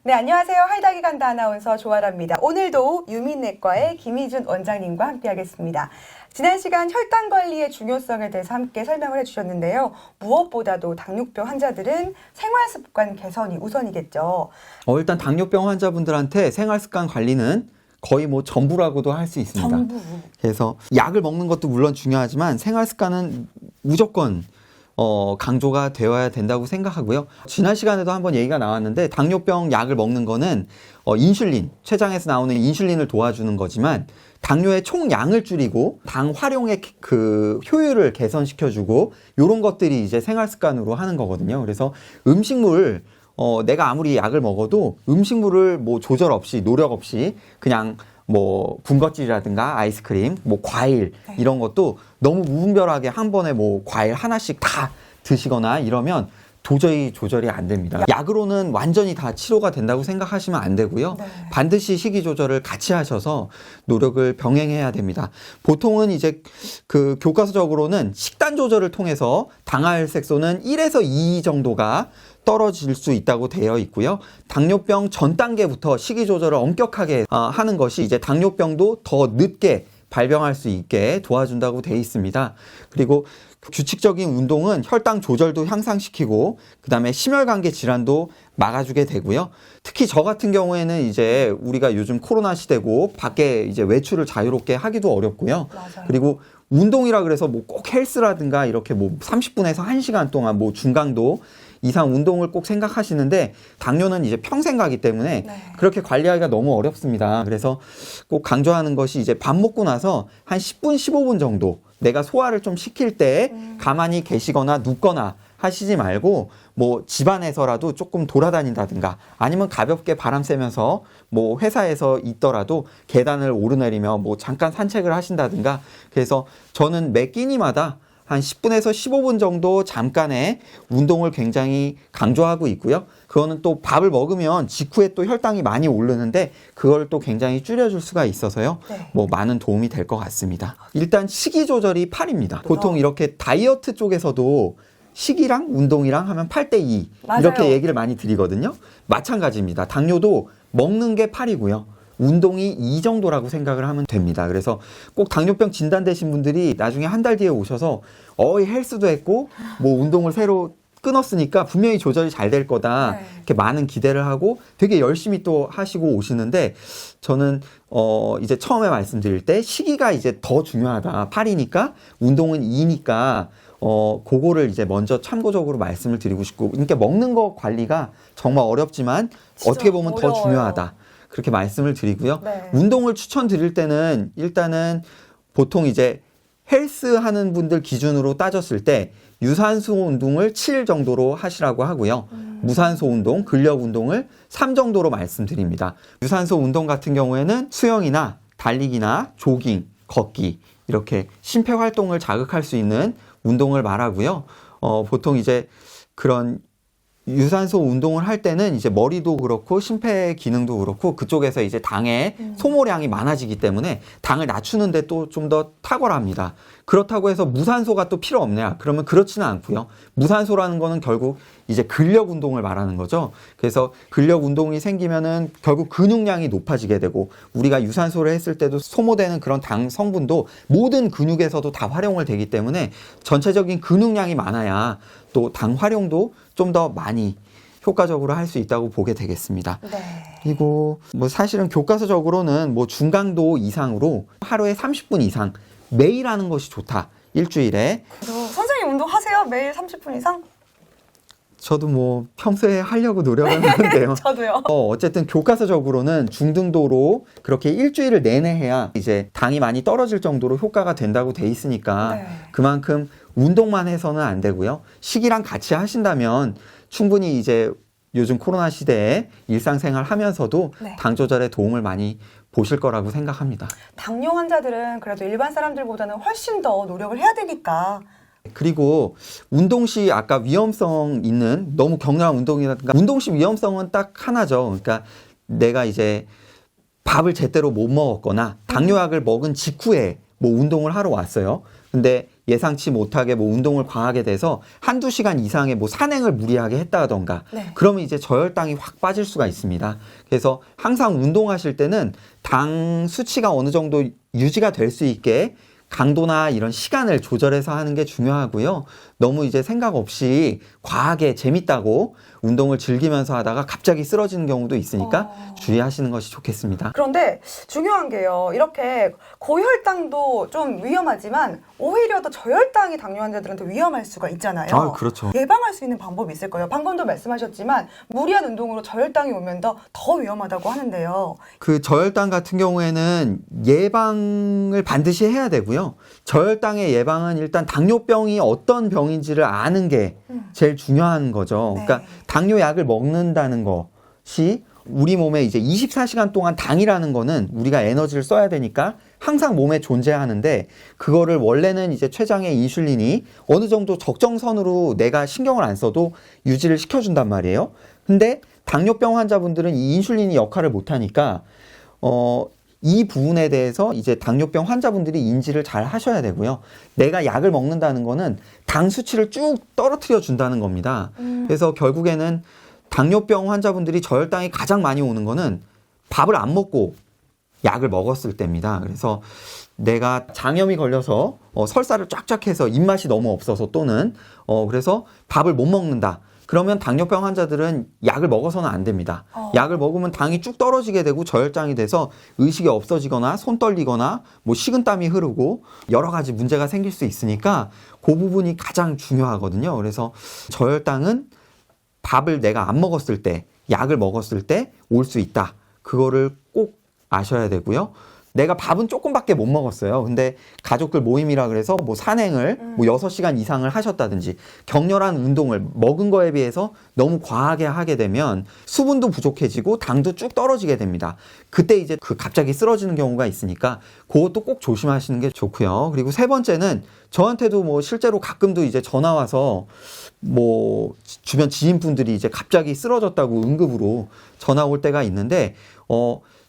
네, 안녕하세요. 하이다기 간다 아나운서 조아라입니다. 오늘도 유민내과의 김희준 원장님과 함께하겠습니다. 지난 시간 혈당 관리의 중요성에 대해서 함께 설명을 해주셨는데요. 무엇보다도 당뇨병 환자들은 생활 습관 개선이 우선이겠죠. 일단 당뇨병 환자분들한테 생활 습관 관리는 거의 뭐 전부라고도 할 수 있습니다. 전부. 그래서 약을 먹는 것도 물론 중요하지만 생활 습관은 무조건 강조가 되어야 된다고 생각하고요. 지난 시간에도 한번 얘기가 나왔는데 당뇨병 약을 먹는 거는 인슐린, 췌장에서 나오는 인슐린을 도와주는 거지만 당뇨의 총량을 줄이고 당 활용의 그 효율을 개선시켜주고 이런 것들이 이제 생활 습관으로 하는 거거든요. 그래서 음식물 내가 아무리 약을 먹어도 음식물을 뭐 조절 없이 노력 없이 그냥 뭐 군것질이라든가 아이스크림, 뭐 과일 이런 것도 너무 무분별하게 한 번에 뭐 과일 하나씩 다 드시거나 이러면 도저히 조절이 안 됩니다. 약으로는 완전히 다 치료가 된다고 생각하시면 안 되고요. 네. 반드시 식이 조절을 같이 하셔서 노력을 병행해야 됩니다. 보통은 이제 그 교과서적으로는 식단 조절을 통해서 당화혈색소는 1에서 2 정도가 떨어질 수 있다고 되어 있고요. 당뇨병 전 단계부터 식이 조절을 엄격하게 하는 것이 이제 당뇨병도 더 늦게 발병할 수 있게 도와준다고 되어 있습니다. 그리고 규칙적인 운동은 혈당 조절도 향상시키고 그다음에 심혈관계 질환도 막아주게 되고요. 특히 저 같은 경우에는 이제 우리가 요즘 코로나 시대고 밖에 이제 외출을 자유롭게 하기도 어렵고요. 맞아요. 그리고 운동이라 그래서 뭐 꼭 헬스라든가 이렇게 뭐 30분에서 1시간 동안 뭐 중강도 이상 운동을 꼭 생각하시는데 당뇨는 이제 평생 가기 때문에 그렇게 관리하기가 너무 어렵습니다. 그래서 꼭 강조하는 것이 이제 밥 먹고 나서 한 10분, 15분 정도 내가 소화를 좀 시킬 때 가만히 계시거나 눕거나 하시지 말고 뭐 집안에서라도 조금 돌아다닌다든가 아니면 가볍게 바람 쐬면서 뭐 회사에서 있더라도 계단을 오르내리며 뭐 잠깐 산책을 하신다든가 그래서 저는 매 끼니마다 한 10분에서 15분 정도 잠깐의 운동을 굉장히 강조하고 있고요. 그거는 또 밥을 먹으면 직후에 또 혈당이 많이 오르는데 그걸 또 굉장히 줄여줄 수가 있어서요. 뭐 많은 도움이 될 것 같습니다. 일단 식이 조절이 8입니다. 보통 이렇게 다이어트 쪽에서도 식이랑 운동이랑 하면 8대2 이렇게 얘기를 많이 드리거든요. 마찬가지입니다. 당뇨도 먹는 게 8이고요. 운동이 2 정도라고 생각을 하면 됩니다. 그래서 꼭 당뇨병 진단되신 분들이 나중에 한 달 뒤에 오셔서 헬스도 했고 뭐 운동을 새로 끊었으니까 분명히 조절이 잘 될 거다. 이렇게 많은 기대를 하고 되게 열심히 또 하시고 오시는데 저는 이제 처음에 말씀드릴 때 시기가 이제 더 중요하다. 8이니까 운동은 2니까 그거를 이제 먼저 참고적으로 말씀을 드리고 싶고 그러니까 먹는 거 관리가 정말 어렵지만 어떻게 보면 더 중요하다. 그렇게 말씀을 드리고요. 운동을 추천드릴 때는 일단은 보통 이제 헬스 하는 분들 기준으로 따졌을 때 유산소 운동을 7 정도로 하시라고 하고요. 무산소 운동, 근력 운동을 3 정도로 말씀드립니다. 유산소 운동 같은 경우에는 수영이나 달리기나 조깅, 걷기 이렇게 심폐 활동을 자극할 수 있는 운동을 말하고요. 보통 이제 그런 유산소 운동을 할 때는 이제 머리도 그렇고 심폐 기능도 그렇고 그쪽에서 이제 당의 소모량이 많아지기 때문에 당을 낮추는데 또 좀 더 탁월합니다. 그렇다고 해서 무산소가 또 필요 없냐? 그러면 그렇지는 않고요. 무산소라는 거는 결국 이제 근력 운동을 말하는 거죠. 그래서 근력 운동이 생기면은 결국 근육량이 높아지게 되고 우리가 유산소를 했을 때도 소모되는 그런 당 성분도 모든 근육에서도 다 활용을 되기 때문에 전체적인 근육량이 많아야 또 당 활용도 좀 더 많이 효과적으로 할 수 있다고 보게 되겠습니다. 그리고 뭐 사실은 교과서적으로는 뭐 중강도 이상으로 하루에 30분 이상 매일 하는 것이 좋다. 일주일에. 선생님 운동하세요? 매일 30분 이상? 저도 뭐 평소에 하려고 노력은 하는데요. 저도요. 어쨌든 교과서적으로는 중등도로 그렇게 일주일을 내내 해야 이제 당이 많이 떨어질 정도로 효과가 된다고 돼 있으니까 그만큼 운동만 해서는 안 되고요. 식이랑 같이 하신다면 충분히 이제 요즘 코로나 시대에 일상생활 하면서도 당 조절에 도움을 많이 보실 거라고 생각합니다. 당뇨 환자들은 그래도 일반 사람들보다는 훨씬 더 노력을 해야 되니까. 그리고 운동 시 아까 위험성 있는 너무 격렬한 운동이라든가 운동 시 위험성은 딱 하나죠. 그러니까 내가 이제 밥을 제대로 못 먹었거나 당뇨약을 먹은 직후에 뭐 운동을 하러 왔어요. 근데 예상치 못하게 뭐 운동을 과하게 돼서 한두 시간 이상의 뭐 산행을 무리하게 했다던가 네. 그러면 이제 저혈당이 확 빠질 수가 있습니다. 그래서 항상 운동하실 때는 당 수치가 어느 정도 유지가 될 수 있게 강도나 이런 시간을 조절해서 하는 게 중요하고요. 너무 이제 생각 없이 과하게 재밌다고 운동을 즐기면서 하다가 갑자기 쓰러지는 경우도 있으니까 주의하시는 것이 좋겠습니다. 그런데 중요한 게요. 이렇게 고혈당도 좀 위험하지만 오히려 더 저혈당이 당뇨 환자들한테 위험할 수가 있잖아요. 아, 그렇죠. 예방할 수 있는 방법이 있을 거예요. 방금도 말씀하셨지만 무리한 운동으로 저혈당이 오면 더 위험하다고 하는데요. 그 저혈당 같은 경우에는 예방을 반드시 해야 되고요. 저혈당의 예방은 일단 당뇨병이 어떤 병인지를 아는 게 제일 중요한 거죠. 네. 그러니까 당뇨약을 먹는다는 것이 우리 몸에 이제 24시간 동안 당이라는 거는 우리가 에너지를 써야 되니까 항상 몸에 존재하는데 그거를 원래는 이제 췌장의 인슐린이 어느 정도 적정선으로 내가 신경을 안 써도 유지를 시켜준단 말이에요. 근데 당뇨병 환자분들은 이 인슐린이 역할을 못하니까 이 부분에 대해서 이제 당뇨병 환자분들이 인지를 잘 하셔야 되고요. 내가 약을 먹는다는 거는 당 수치를 쭉 떨어뜨려 준다는 겁니다. 그래서 결국에는 당뇨병 환자분들이 저혈당이 가장 많이 오는 거는 밥을 안 먹고 약을 먹었을 때입니다. 그래서 내가 장염이 걸려서 설사를 쫙쫙 해서 입맛이 너무 없어서 또는 그래서 밥을 못 먹는다. 그러면 당뇨병 환자들은 약을 먹어서는 안 됩니다. 약을 먹으면 당이 쭉 떨어지게 되고 저혈당이 돼서 의식이 없어지거나 손 떨리거나 뭐 식은땀이 흐르고 여러 가지 문제가 생길 수 있으니까 그 부분이 가장 중요하거든요. 그래서 저혈당은 밥을 내가 안 먹었을 때, 약을 먹었을 때 올 수 있다. 그거를 꼭 아셔야 되고요. 내가 밥은 조금밖에 못 먹었어요. 근데 가족들 모임이라 그래서 뭐 산행을 뭐 6시간 이상을 하셨다든지 격렬한 운동을 먹은 거에 비해서 너무 과하게 하게 되면 수분도 부족해지고 당도 쭉 떨어지게 됩니다. 그때 이제 그 갑자기 쓰러지는 경우가 있으니까 그것도 꼭 조심하시는 게 좋고요. 그리고 세 번째는 저한테도 뭐 실제로 가끔도 이제 전화 와서 뭐 주변 지인분들이 이제 갑자기 쓰러졌다고 응급으로 전화 올 때가 있는데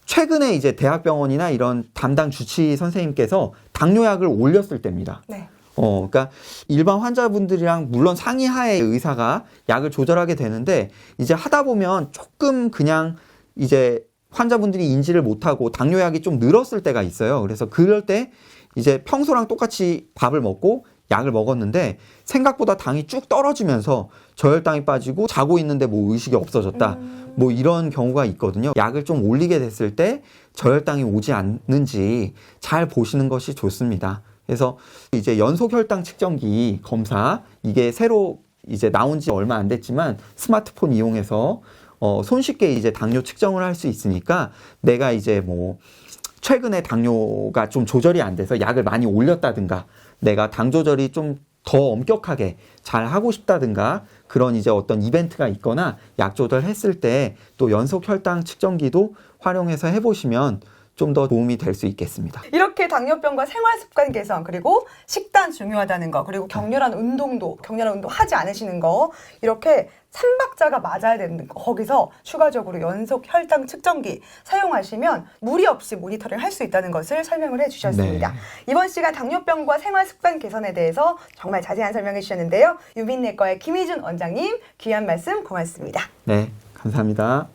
최근에 이제 대학병원이나 이런 담당 주치 선생님께서 당뇨약을 올렸을 때입니다. 네. 그러니까 일반 환자분들이랑 물론 상의하에 의사가 약을 조절하게 되는데 이제 하다 보면 조금 그냥 이제 환자분들이 인지를 못하고 당뇨약이 좀 늘었을 때가 있어요. 그래서 그럴 때 이제 평소랑 똑같이 밥을 먹고 약을 먹었는데 생각보다 당이 쭉 떨어지면서 저혈당이 빠지고 자고 있는데 뭐 의식이 없어졌다. 뭐 이런 경우가 있거든요. 약을 좀 올리게 됐을 때 저혈당이 오지 않는지 잘 보시는 것이 좋습니다. 그래서 이제 연속 혈당 측정기 검사 이게 새로 이제 나온 지 얼마 안 됐지만 스마트폰 이용해서 손쉽게 이제 당뇨 측정을 할 수 있으니까 내가 이제 뭐 최근에 당뇨가 좀 조절이 안 돼서 약을 많이 올렸다든가 내가 당 조절이 좀 더 엄격하게 잘 하고 싶다든가 그런 이제 어떤 이벤트가 있거나 약 조절했을 때 또 연속 혈당 측정기도 활용해서 해보시면 좀 더 도움이 될 수 있겠습니다. 이렇게 당뇨병과 생활 습관 개선 그리고 식단 중요하다는 거 그리고 격렬한 운동 하지 않으시는 거 이렇게 3박자가 맞아야 되는 거 거기서 추가적으로 연속 혈당 측정기 사용하시면 무리 없이 모니터링 할 수 있다는 것을 설명을 해주셨습니다. 네. 이번 시간 당뇨병과 생활 습관 개선에 대해서 정말 자세한 설명해 주셨는데요. 유민내과의 김희준 원장님 귀한 말씀 고맙습니다. 네, 감사합니다.